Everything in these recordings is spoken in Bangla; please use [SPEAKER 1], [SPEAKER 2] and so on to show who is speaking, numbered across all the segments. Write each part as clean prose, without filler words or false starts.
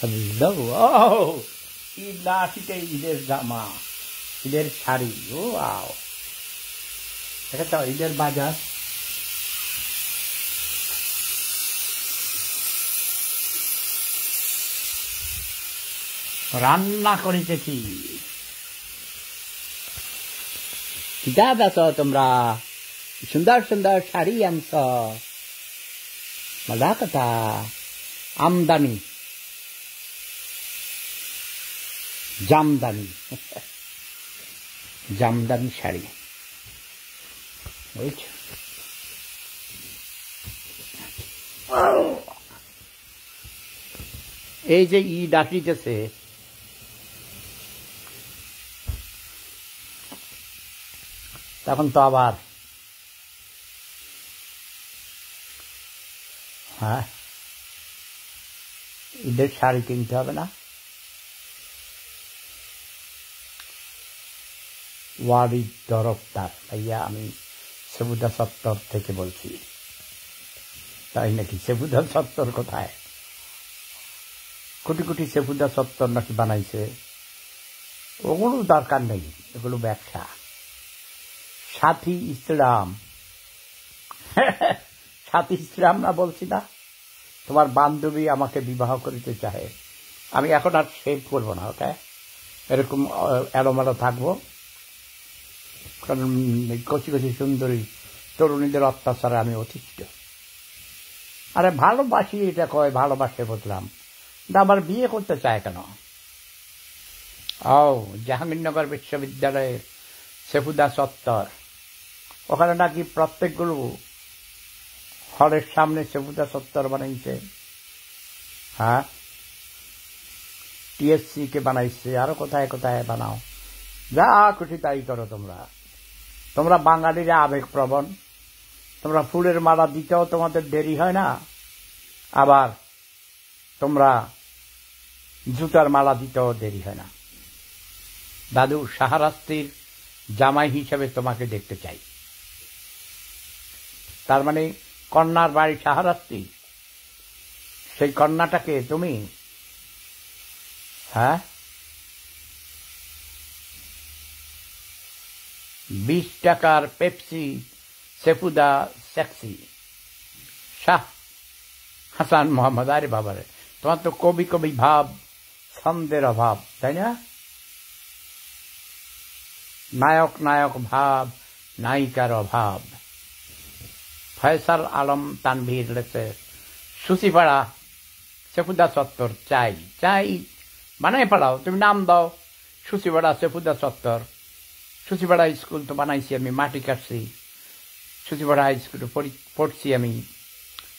[SPEAKER 1] হ্যালো ঈদ না আসিতে ঈদের জামা, ঈদের শাড়ি, ও আও এটা তো ঈদের বাজার। রান্না করিতেছি। কিতা বেছ তোমরা? সুন্দর সুন্দর শাড়ি আনছ, মজা কথা। আমদানি জামদানি জামদানি শাড়ি, বুঝছ? এই যে ঈদ আসিতেছে, তখন তো আবার ঈদের শাড়ি কিনতে হবে না? ওয়ারিদ তরফদার ভাইয়া, আমি সেবুদা চত্বর থেকে বলছি। তাই নাকি? সেবুদা চত্বর কোথায়? কোটি কোটি সেবুদা চত্বর নাকি বানাইছে? ওগুলো দরকার নেই, এগুলো ব্যবসা। সাথী ইসলাম, সাথী ইসলাম না বলছি না? তোমার বান্ধবী আমাকে বিবাহ করিতে চাহে। আমি এখন আর সেভ করবো না, ওকে? এরকম এলোমেলো থাকবো, কারণ কচি কচি সুন্দরী তরুণীদের অত্যাচারে আমি অতিষ্ঠ। আরে ভালোবাসি এটা কয়, ভালোবাসতে বুঝলাম, আবার বিয়ে করতে চায় কেন? ও জাহাঙ্গীরনগর বিশ্ববিদ্যালয়ের সেফুদা চত্বর, ওখানে নাকি প্রত্যেকগুলো হলের সামনে সেফুদা চত্বর বানাইছে। হ্যাঁ, টিএসসি কে বানাইছে, আরো কোথায় কোথায় বানাও। যা খুশি তাই করো। তোমরা বাঙালিরা আবেগপ্রবণ। তোমরা ফুলের মালা দিতেও তোমাদের দেরি হয় না, আবার তোমরা জুতার মালা দিতেও দেরি হয় না। দাদু, শাহরাস্তির জামাই হিসেবে তোমাকে দেখতে চাই। তার মানে কন্যার বাড়ি শাহরাস্তি, সেই কন্যাটাকে তুমি? হ্যাঁ, 20 টাকার পেপসি সেফুদা সেক্সি শাহ হাসান মোহাম্মদ। আরে বাবারে, তোমার তো কবি কবি ভাব, ছন্দের অভাব, তাই না? নায়ক নায়ক ভাব, নায়িকার অভাব। ফয়সাল আলম তানভীর লেখে, সুচিপাড়া সেফুদা চত্বর চাই। চাই বানাই পাড়াও, তুমি নাম দাও, সুচিপাড়া সেফুদা চত্বর। সুচিপাড়া স্কুল তো বানাইছি আমি, মাটি কাটছি। সুচিপাড়া হাই স্কুলে পড়ছি আমি,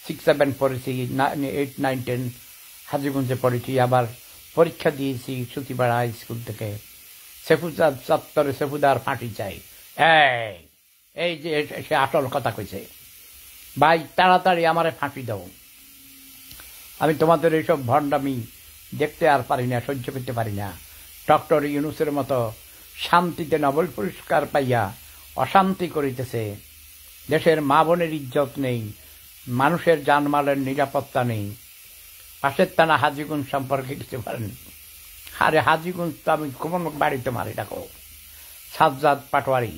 [SPEAKER 1] 6-7 পড়েছি, 8, 9, 10 হাজিগঞ্জে পড়েছি, আবার পরীক্ষা দিয়েছি সুচিপাড়া হাই স্কুল থেকে। সেফুদা চত্বরে সেফুদার ফাঁটি চাই। এই যে সে আসল কথা কইছে, ভাই তাড়াতাড়ি আমারে ফাঁকি দাও। আমি তোমাদের এইসব ভণ্ডামি দেখতে আর পারি না, সহ্য করতে পারি না। ডক্টর ইউনূসের মতো শান্তিতে নোবেল পুরস্কার পাইয়া অশান্তি করিতেছে, দেশের মা বোনের ইজ্জত নেই, মানুষের জানমালের নিরাপত্তা নেই। পাশের থানা হাজীগঞ্জ সম্পর্কে কিছু পারেন? আরে হাজীগঞ্জ তো আমি কোন বাড়িতে মারি ডাকো, সাজ্জাদ পাটোয়ারি।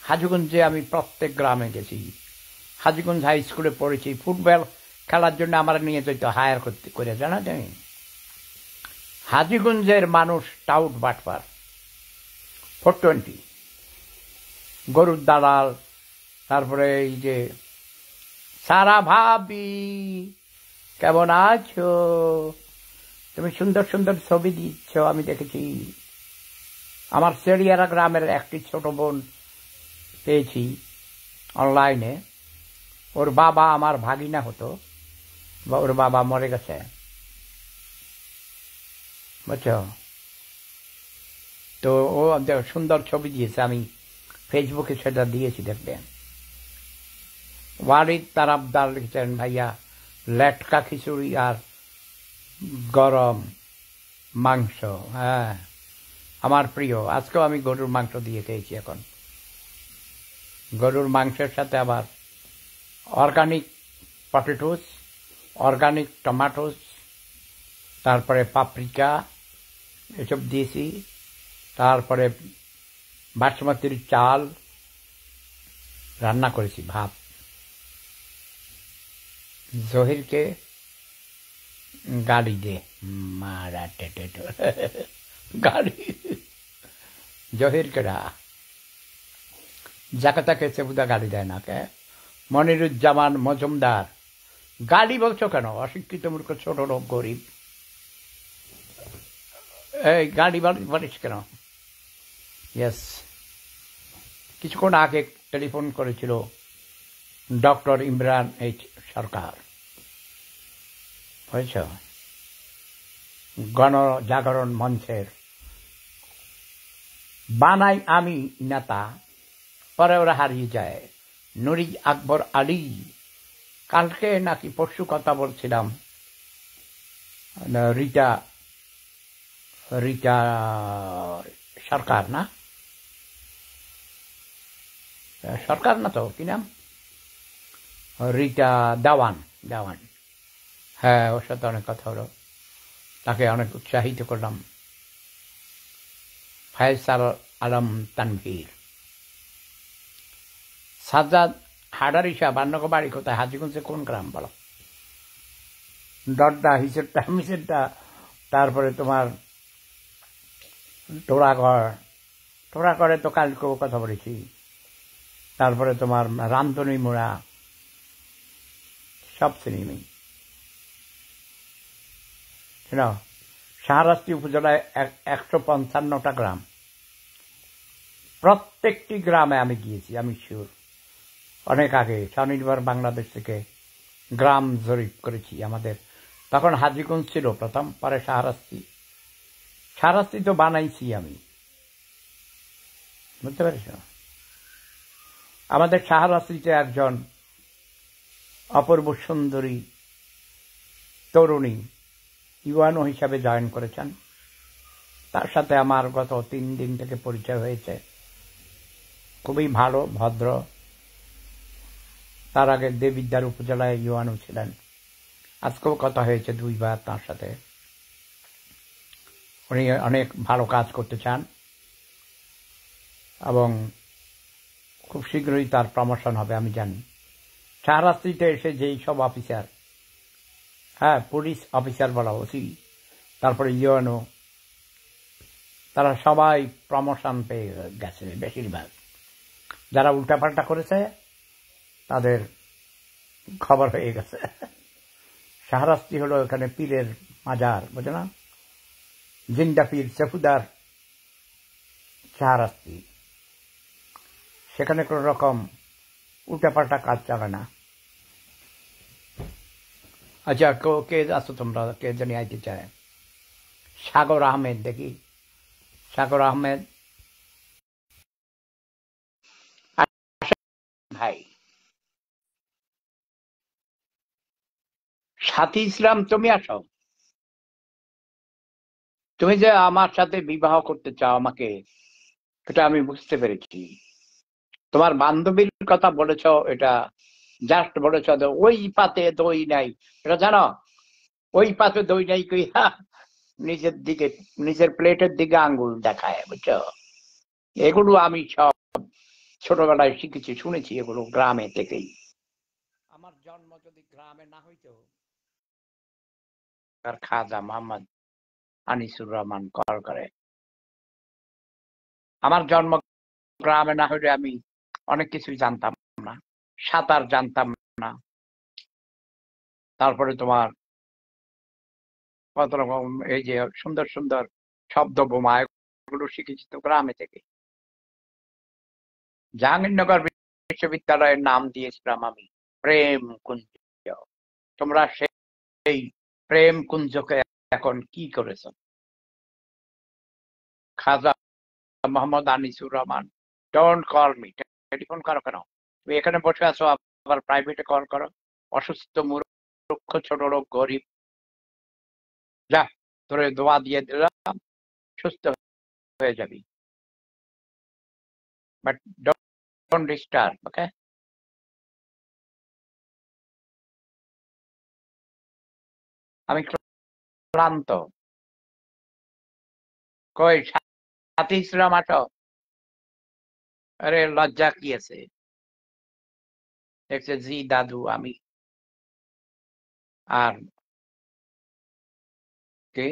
[SPEAKER 1] হাজীগঞ্জে আমি প্রত্যেক গ্রামে গেছি, হাজীগঞ্জ হাই স্কুলে পড়েছি। ফুটবল খেলার জন্য আমার নিয়ে যেত হায়ার করতে করে, জানা যায়। হাজীগঞ্জের মানুষ টাউট বাটপার, 420 গরুর দালাল। তারপরে এই যে সারা ভাবি কেমন আছো, তুমি সুন্দর সুন্দর ছবি দিচ্ছ, আমি দেখেছি। আমার সেরিয়ারা গ্রামের একটি ছোট বোন পেয়েছি অনলাইনে, ওর বাবা আমার ভাগিনা হতো, ওর বাবা মরে গেছে, বুঝছো? তো ও সুন্দর ছবি দিয়েছে, আমি ফেসবুকে সেটা দিয়েছি, দেখবেন। ওয়ারিদ তারাবদার লিখছেন, ভাইয়া লেটকা খিচুড়ি আর গরম মাংস, হ্যাঁ আমার প্রিয়। আজকেও আমি গরুর মাংস দিয়ে খেয়েছি। এখন গরুর মাংসের সাথে আবার অর্গানিক পটেটোস, অর্গানিক টমাটোস, তারপরে পাপরিকা এসব দিয়েছি, তারপরে বাসমতির চাল রান্না করেছি, ভাত। জহিরকে গালি দে, মারা টেটেটো গালি। জহিরকে যাকে তাকে চেপুদা গালি দেয় না কে? মনিরুজ্জামান মজুমদার, গালি বলছো কেন? অশিক্ষিত মূর্খ ছোট লোক গরিব, এই গালি বলিস কেন? ইয়েস, কিছুক্ষণ আগে টেলিফোন করেছিল ডক্টর ইমরান এইচ সরকার, বুঝছ? গণজাগরণ মঞ্চের বানাই আমি নেতা, পরে ওরা হারিয়ে যায়। নুরি আকবর আলী, কালকে নাকি পরশু কথা বলছিলাম, রিটা রিটা সরকার না, সরকার না তো, কি নাম, রিটা দেওয়ান, হ্যাঁ, ওর সাথে অনেক কথা হলো, তাকে অনেক উৎসাহিত করলাম। ফয়সাল আলম তানভীর, সাজ্জাদ হাডারি সাহেব, বান্নগো বাড়ি কোথায়? হাজিগঞ্জে কোন গ্রাম বলো? ডড্ডা, হিসেরটা মিসেরটা, তারপরে তোমার টোড়াগড়ে তো কালকেও কথা বলেছি, তারপরে তোমার রামধনী মোড়া, সব চিনি নেই। শাহরাস্তি উপজেলায় 155টা গ্রাম, প্রত্যেকটি গ্রামে আমি গিয়েছি, আমি শিওর। অনেক আগে স্বনির্ভর বাংলাদেশ থেকে গ্রাম জরিপ করেছি আমাদের, তখন হাজীগঞ্জ ছিল প্রথম, পরে শাহরাস্তি তো বানাইছি আমি, বুঝতে পারিস? আমাদের শাহরাস্তিতে একজন অপূর্ব সুন্দরী তরুণী ইউএনও হিসাবে জয়েন করেছেন, তার সাথে আমার গত 3 দিন থেকে পরিচয় হয়েছে। খুবই ভালো, ভদ্র। তার আগে দেবিদ্বার উপজেলায় ইউএনও ছিলেন, আজকেও কথা হয়েছে 2 বার তার সাথে। উনি অনেক ভালো কাজ করতে চান এবং খুব শীঘ্রই তার প্রমোশন হবে আমি জানি। শাহরাস্তিতে এসে যেই সব অফিসার, হ্যাঁ, পুলিশ অফিসার বলা, ওসি, তারপরে ইউএনও, তারা সবাই প্রমোশন পেয়ে গেছে। বেশিরভাগ যারা উল্টাপাল্টা করেছে তাদের খবর হয়ে গেছে। শাহরাস্তি হলো এখানে পীরের মাজার, বুঝো না? জিন্দা পীর চেপুদার শাহরাস্তি, সেখানে কোন রকম উল্টাপাল্টা কাজ চলে না। আচ্ছা, কে আছো তোমরা? কে জানি আইতে চায়? সাগর আহমেদ, দেখি সাগর আহমেদ ভাই। সাথী ইসলাম, তুমি আসো। তুমি যে আমার সাথে বিবাহ করতে চাও আমাকে, এটা আমি বুঝতে পেরেছি। তোমার বান্ধবীর কথা বলেছ, এটা জাস্ট বলেছ ওই পাতে দই নাই, এটা জানো? ওই পাতে দই নাই কইয়া নিজের দিকে, নিজের প্লেটের দিকে আঙ্গুল দেখায়, বুঝছো? এগুলো আমি সব ছোটবেলায় শিখেছি, শুনেছি এগুলো গ্রামে থেকেই। আমার জন্ম যদি গ্রামে না হইতো, আর খাজা মোহাম্মদ আনিসুর রহমান কল করে, আমার জন্ম গ্রামে না হইলে আমি অনেক কিছুই জানতাম না, সাঁতার জানতাম না, তারপরে তোমার কত রকম এই যে সুন্দর সুন্দর শব্দ বোমা, এগুলো শিখেছি তো গ্রামে থেকে। জাহাঙ্গীরনগর বিশ্ববিদ্যালয়ের নাম দিয়েছিলাম আমি প্রেম কুঞ্জ। তোমরা সেই প্রেম কুঞ্জকে এখন কি করেছ? Khaja Mohammad Anisur Rahman, don't call me, telephone করো কেন? তুমি এখানে বসে আছো, আবার প্রাইভেটে কল করো। অসুস্থ মূর্খ ছোট লোক গরিব, যা, তোরে দোয়া দিয়ে দিলাম, সুস্থ হয়ে যাবি, বাট ডোন্ট ডিস্টার্ব, ওকে? আমি ক্লান্ত, কই সাথী ইসলাম আছো? আরে লজ্জা কি আছে? দেখছে জি দাদু আমি আর কে,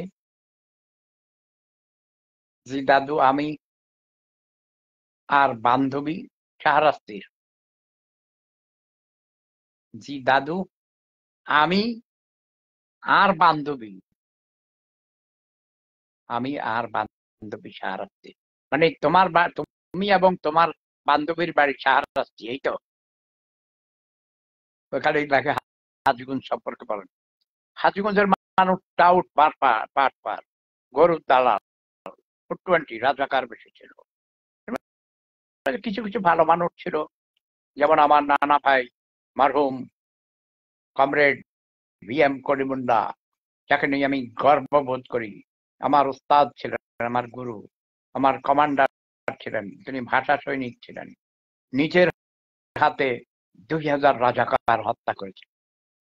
[SPEAKER 1] জি দাদু আমি আর বান্ধবী শাহরাস্তির। জি দাদু আমি আর বান্ধবী, আমি আর বান্ধবী শাহরাস্তি, মানে তোমার তুমি এবং তোমার বান্ধবীর বাড়ি শাহরাস্তি, এই তো? ওখানে লাগে হাজীগঞ্জ সম্পর্কে বলেন। হাজীগঞ্জের মানুষ টাউট পাট গরুর দালাল, 420 রাজাকার বেশি ছিল। কিছু কিছু ভালো মানুষ ছিল, যেমন আমার নানা ভাই মারহুম কমরেড VM কলিমুল্লাহ, যাকে নিয়ে আমি গর্ববোধ করি। আমার উস্তাদ ছিলেন, আমার গুরু, আমার কমান্ডার ছিলেন, তিনি ভাষা সৈনিক ছিলেন। নিজের হাতে 2000 রাজাকার হত্যা করেছেন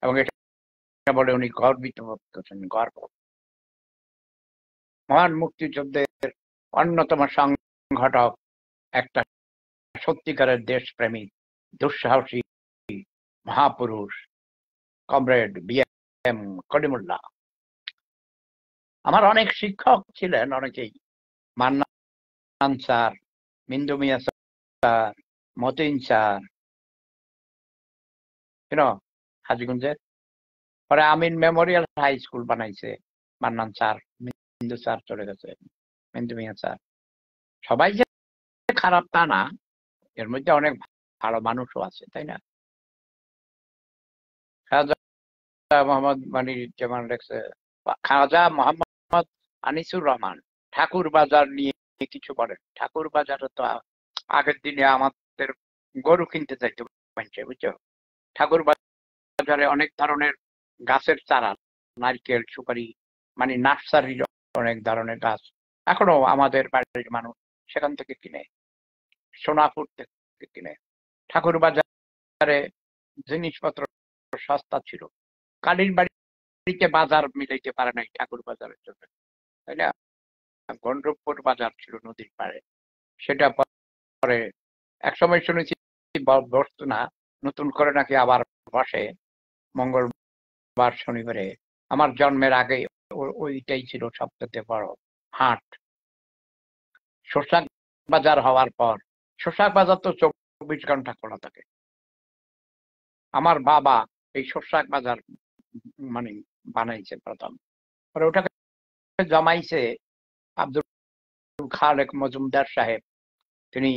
[SPEAKER 1] এবং এটা বলে উনি গর্বিত বোধ করছেন, গর্ব। মহান মুক্তিযুদ্ধের অন্যতম সংগঠক, একটা সত্যিকারের দেশপ্রেমিক, দুঃসাহসী মহাপুরুষ কমরেড VM কলিমুল্লাহ। আমার অনেক শিক্ষক ছিলেন, অনেকেই, মান্নান স্যার, মিন্দু মিয়া স্যার, মতিন স্যার, হাজীগঞ্জে। পরে আমিন মেমোরিয়াল হাই স্কুল বানাইছে মান্নান স্যার, মিন্দু স্যার চলে গেছে, মিন্দু মিয়া স্যার। সবাই যে খারাপ তা না, এর মধ্যে অনেক ভালো মানুষও আছে, তাই না? খাজা মোহাম্মদ যেমন লেখছে, খাজা মোহাম্মদ আনিসুর রহমান ঠাকুর বাজার নিয়ে কিছু বলেন। ঠাকুর বাজারে তো আগের দিনে আমাদের গরু কিনতে চাইতো মানুষে, বুঝছো? ঠাকুর বাজারে অনেক ধরনের গাছের চারা, নারকেল, সুপারি, মানে নার্সারির অনেক ধরনের গাছ এখনো আমাদের বাড়ির মানুষ সেখান থেকে কিনে, সোনাপুর থেকে কিনে। ঠাকুর বাজারে জিনিসপত্র সস্তা ছিল। কালীর বাড়িতে বাজার মিলাইতে পারে নাই ঠাকুর বাজারের জন্য, তাই না? গন্ডপুর বাজার ছিল নদীর পাড়ে, সেটা পরে একসময় শুনেছি বসতো না, নতুন করে নাকি আবার বসে মঙ্গলবার শনিবারে। আমার জন্মের আগে ওইটাই ছিল সবচেয়ে বড় হাট। শোষাক বাজার হওয়ার পর, শোষাক বাজার তো 24 ঘন্টা খোলা থাকে। আমার বাবা এই শোষাক বাজার মানে বানাইছে প্রথম, পরে ওটাকে জমাইছে আব্দুল খালেক মজুমদার সাহেব। তিনি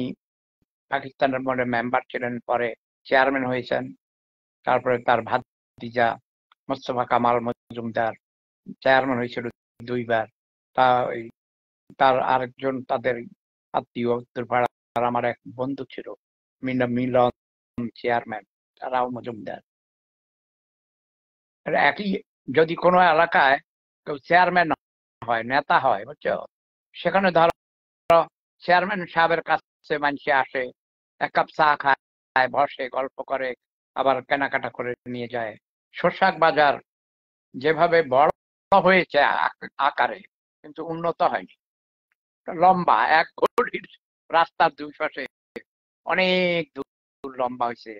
[SPEAKER 1] পাকিস্তানের মনে মেম্বার ছিলেন, পরে চেয়ারম্যান হয়েছেন। তারপরে তার ভাতিজা মোস্তফা কামাল মজুমদার চেয়ারম্যান হয়েছিল 2বার। তা তার আরেকজন তাদের আত্মীয় উত্তরপাড়ার আমার এক বন্ধু ছিল মিলন চেয়ারম্যান, তারাও মজুমদার। একই, যদি কোনো এলাকায় কেউ চেয়ারম্যান হয়, নেতা হয়, বুঝছো, সেখানে ধরো চেয়ারম্যান সাহেবের কাছে মানুষে আসে, এক কাপ চা খায়, বসে, গল্প করে, আবার কেনাকাটা করে নিয়ে যায়। শোষাক বাজার যেভাবে বড় হয়েছে আকারে, কিন্তু উন্নত হয়নি। লম্বা, 1 ঘড়ির রাস্তার 2 পাশে অনেক দূর লম্বা হয়েছে।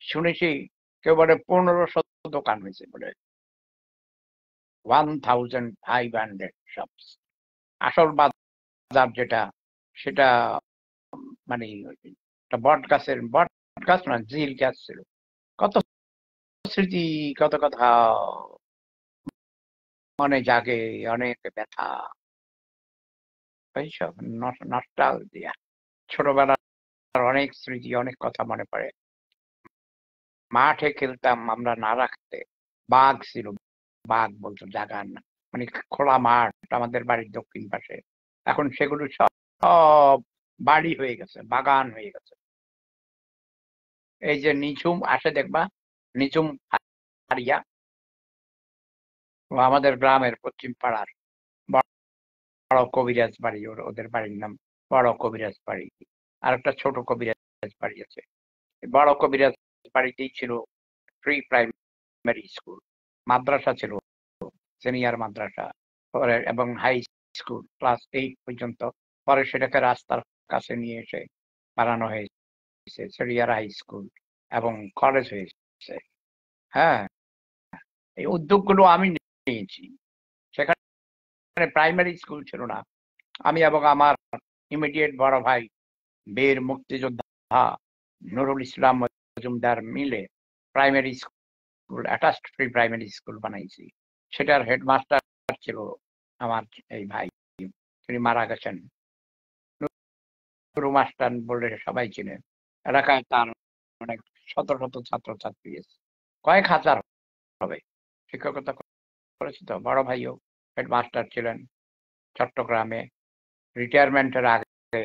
[SPEAKER 1] শুনেছি কেউ বলে 1500 দোকান হয়েছে বলে, 1500 শপস। আসল বাজার যেটা, সেটা মানে বট গাছ না, জিল গাছ ছিল। কত স্মৃতি, কত কথা মনে জাগে, অনেক ব্যথা, এইসব নস্টালজিয়া। ছোটবেলার অনেক স্মৃতি, অনেক কথা মনে পড়ে। মাঠে খেলতাম আমরা না রাখতে, বাঘ ছিল, বাঘ বলতো জাগান না, মানে খোলা মাঠ আমাদের বাড়ির দক্ষিণ পাশে। এখন সেগুলো সব বাড়ি হয়ে গেছে, বাগান হয়ে গেছে। এই যে নিঝুম আসে দেখবা, নিঝুম হারিয়া, ও আমাদের গ্রামের পশ্চিম পাড়ার বড় কবিরাজ বাড়ি, ওদের বাড়ির নাম বড় কবিরাজ বাড়ি। আর একটা ছোট কবিরাজ বাড়ি আছে। বড় কবিরাজ বাড়িতেই ছিল প্রি প্রাইমারি স্কুল, মাদ্রাসা ছিল, সিনিয়র মাদ্রাসা, পরে এবং হাই স্কুল ক্লাস 8 পর্যন্ত। পরে সেটাকে রাস্তার কাছে নিয়ে এসে বানানো হয়েছে সিনিয়র হাই স্কুল এবং কলেজ হয়েছে। হ্যাঁ, এই উদ্যোগগুলো আমি নিয়েছি। সেখানে প্রাইমারি স্কুল ছিল না। আমি এবং আমার ইমিডিয়েট বড় ভাই বীর মুক্তিযোদ্ধা নুরুল ইসলাম মজুমদার মিলে primary school, attached pre primary school বানাইছি। সেটার হেডমাস্টার ছিল আমার এই ভাই, তিনি মারা গেছেন। নুরু মাস্টার বলে সবাই চিনে। এলাকায় তার অনেক শত শত ছাত্রছাত্রী আছে, কয়েক হাজার হবে। শিক্ষকতা করেছি তো। বড় ভাইও হেডমাস্টার ছিলেন চট্টগ্রামে। রিটায়ারমেন্টের আগে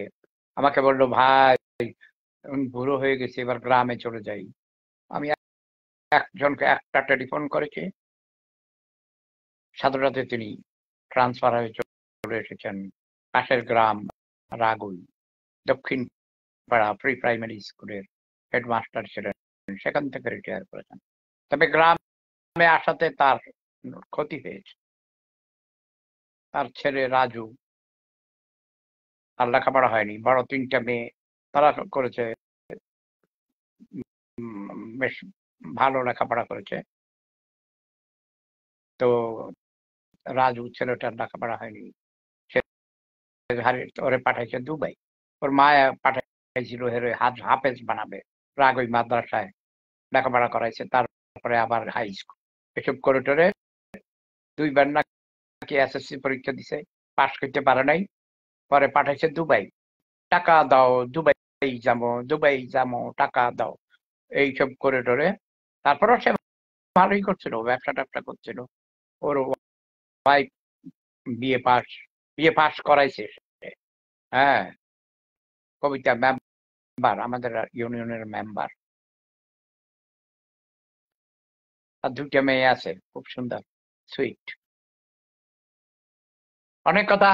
[SPEAKER 1] আমাকে বললো, ভাই বুড়ো হয়ে গেছি, এবার গ্রামে চলে যাই। আমি একজনকে একটা টেলিফোন করেছি, সাথে সাথে তিনি ট্রান্সফার হয়ে চলে এসেছেন পাশের গ্রাম রাগুল, দক্ষিণ পাড়া প্রি প্রাইমারি স্কুলের হেডমাস্টার ছিলেন, সেখান থেকে রিটায়ার করেছেন। তবে গ্রামে আসাতে তার ক্ষতি হয়েছে। তার ছেলে রাজু, তার লেখাপড়া হয়নি। বড় 3টা মেয়ে, তারা করেছে, বেশ ভালো লেখাপড়া করেছে। তো রাজু ছেলেটার লেখাপড়া হয়নি, সে ওরে পাঠাইছে দুবাই। ওর মা পাঠাইছিল হেরে হাফেজ বানাবে, রাগই মাদ্রাসায় লেখাপড়া করাইছে, তারপরে আবার হাই স্কুল। এসব করে টোরে 2বার নাকি এসএসসি পরীক্ষা দিছে, পাশ করতে পারে নাই। পরে পাঠাইছে দুবাই। টাকা দাও, দুবাই যাবো, দুবাই যাবো, টাকা দাও, এইসব করে টোরে। তারপরেও সে ভালোই করছিল, ব্যবসা ট্যাবসা করছিল। ওর ওয়াইফ বিএ পাস করাইছে সে। হ্যাঁ, কবিতা মেম্বার, আমাদের ইউনিয়নের মেম্বার। আর 2টা মেয়ে আছে, খুব সুন্দর, সুইট। অনেক কথা।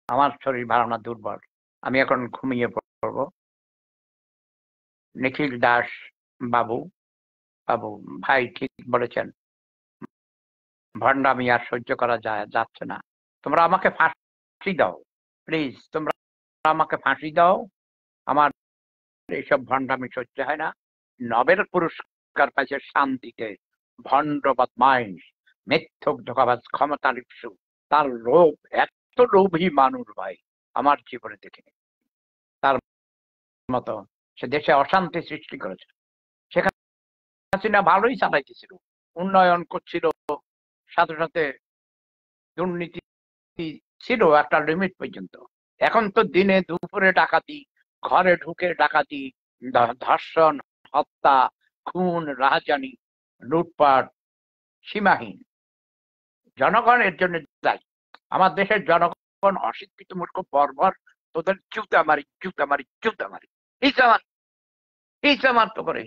[SPEAKER 1] আমার শরীর ভালো না, দুর্বল। আমি এখন ঘুমিয়ে পড়বো। নিখিল দাস বাবু, ভাই ঠিক বলেছেন, ভণ্ডামি আর সহ্য করা যাচ্ছে না। তোমরা আমাকে ফাঁসি দাও, প্লিজ, তোমরা আমাকে ফাঁসি দাও। আমার এইসব ভণ্ডামি সহ্য হয় না। নোবেল পুরস্কার পাইছে শান্তিতে, ভণ্ড বদমাইশ, মিথ্যুক, ধোঁকাবাজ, ক্ষমতা লিপ্সু। তার লোভ, এত লোভী মানুষ ভাই আমার জীবনে দেখিনি। তার মতো সে দেশে অশান্তি সৃষ্টি করেছে। শেখ হাসিনা ভালোই চালাইতেছিল, উন্নয়ন করছিল, সাথে সাথে দুর্নীতি ছিল একটা লিমিট পর্যন্ত। এখন তো দিনে দুপুরে ডাকাতি, ঘরে ঢুকে ডাকাতি, ধর্ষণ, হত্যা, খুন, রাহাজানি, লুটপাট সীমাহীন। জনগণ এর জন্য দায়ী। আমার দেশের জনগণ অশিক্ষিত, মূর্খ, বর্বর। তোদের জুতা মারি, জুতা মারি, জুতা মারি। হিংসা মারতো করে,